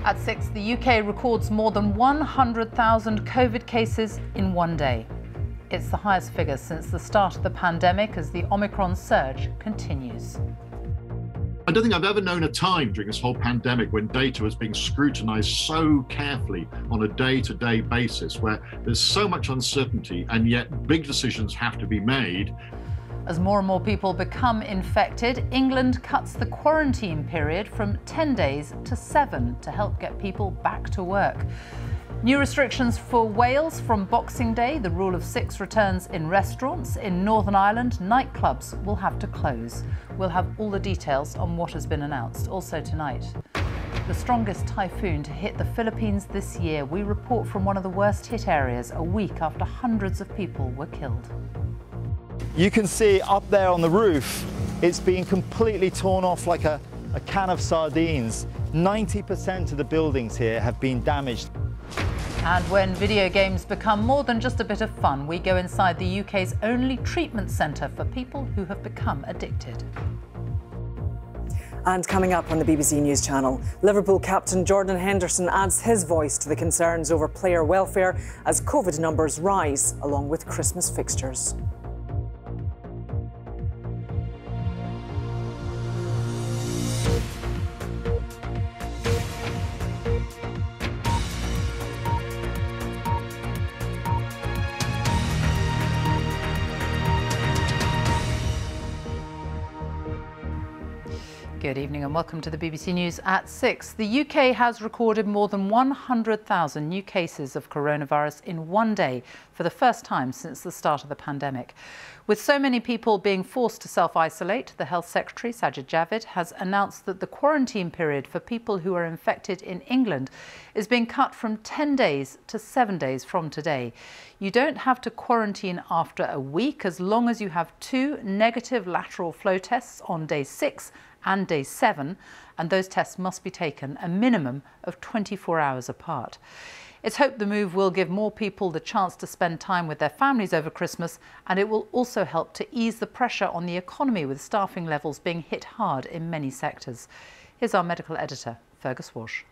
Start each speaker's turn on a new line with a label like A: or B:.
A: At 6, the UK records more than 100,000 COVID cases in one day. It's the highest figure since the start of the pandemic as the Omicron surge continues.
B: I don't think I've ever known a time during this whole pandemic when data was being scrutinised so carefully on a day-to-day basis, where there's so much uncertainty and yet big decisions have to be made.
A: As more and more people become infected, England cuts the quarantine period from 10 days to 7 to help get people back to work. New restrictions for Wales from Boxing Day. The rule of 6 returns in restaurants. In Northern Ireland, nightclubs will have to close. We'll have all the details on what has been announced. Also tonight, the strongest typhoon to hit the Philippines this year. We report from one of the worst hit areas a week after hundreds of people were killed.
C: You can see up there on the roof, it's been completely torn off like a can of sardines. 90% of the buildings here have been damaged.
A: And when video games become more than just a bit of fun, we go inside the UK's only treatment centre for people who have become addicted.
D: And coming up on the BBC News Channel, Liverpool captain Jordan Henderson adds his voice to the concerns over player welfare as COVID numbers rise, along with Christmas fixtures.
A: Good evening and welcome to the BBC News at 6. The UK has recorded more than 100,000 new cases of coronavirus in one day for the first time since the start of the pandemic. With so many people being forced to self-isolate, the Health Secretary, Sajid Javid, has announced that the quarantine period for people who are infected in England is being cut from 10 days to 7 days from today. You don't have to quarantine after a week as long as you have 2 negative lateral flow tests on day 6 and day 7, and those tests must be taken a minimum of 24 hours apart. It's hoped the move will give more people the chance to spend time with their families over Christmas, and it will also help to ease the pressure on the economy with staffing levels being hit hard in many sectors. Here's our medical editor, Fergus Walsh.